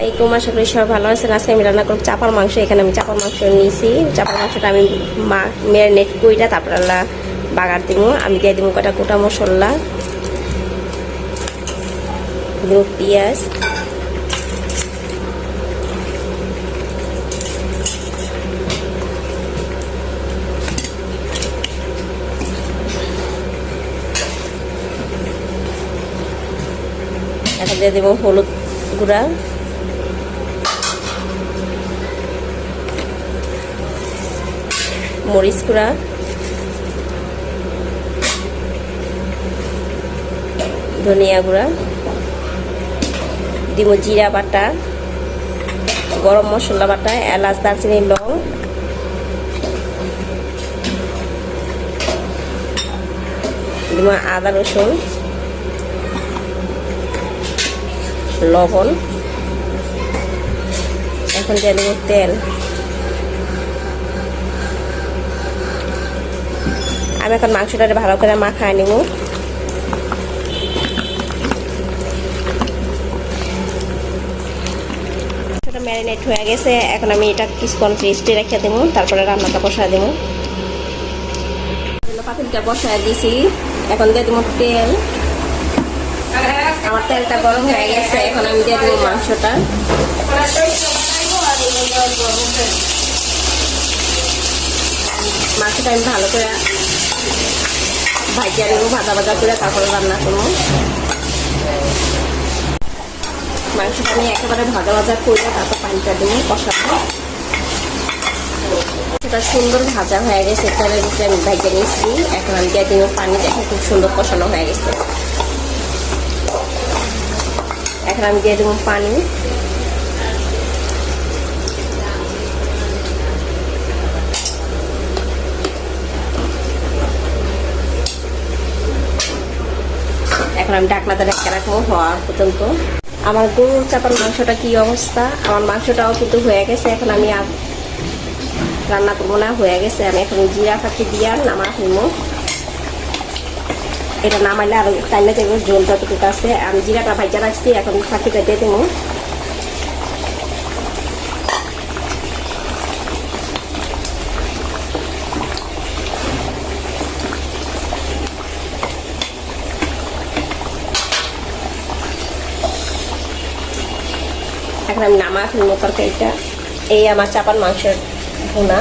আলাইকুম, আশা করি সবাই ভালো আছেন। আজকে আমি রান্না করব চাপার মাংস। এখানে আমি চাপার মাংস নিয়েছি। চাপার মাংসটা আমি ম্যারিনেট কইরা তারপর বাগার দিব। আমি দিয়ে দিব কটা গোটা মশলা, দিব পেঁয়াজ, এখন দিয়ে দেব হলুদ গুঁড়া, মরিচ গুঁড়া, ধনিয়া গুঁড়া, দিব জিরা বাটা, গরম মশলা বাটা, এলাচ, দারচিনি, লং, দিব আদা রসুন, লবণ। এখন দিয়ে দেবো তেল। আমি এখন মাংসটা ভালো করে মাখায় নেব। মাংসটা ম্যারিনেট হয়ে গেছে। এখন আমি এটা কিছুক্ষণ রেস্টে রেখে দেবো, তারপরে রান্নাটা বসায় দেবো। পাতিলটা বসায় দিয়েছি, এখন দিয়ে দেবো তেল। আমার তেলটা গরম হয়ে গেছে, এখন আমি দিয়ে দেবো মাংসটা। মাংসটা আমি ভালো করে ভাজিয়ে নেবো, ভাজা ভাজা করে তারপরে রান্না করবো। মাংসটা আমি একেবারে ভাজা ভাজা করে তারপর পানিটা দেবো, কষাবো। সেটা সুন্দর ভাজা হয়ে গেছে, তেলের ভিতরে আমি ভাজিয়ে নিচ্ছি। এখন আমি দিয়ে দেবো পানি, দেখে খুব সুন্দর কষানো হয়ে গেছে। এখন আমি দিয়ে দেবো পানি। এখন আমি ঢাকনাটা ঢেকে রাখবো হওয়ার পর্যন্ত। আমার গরুর চাপার মাংসটা কি অবস্থা, আমার মাংসটাও কিন্তু হয়ে গেছে। এখন আমি আর রান্না করবো না, হয়ে গেছে। আমি এখন জিরা ফাঁকি দিয়ে নামা ফেলবো। এটা নামাইলে আরো টাইমে দেখবো জল যতটুকু আছে। আমি জিরাটা ভাজা রাখছি, এখন ফাঁকিটা দিয়ে দেবো। এখন আমি নামা ফেলবো তরকারিটা। এই আমার চাপার মাংসের ভুনা।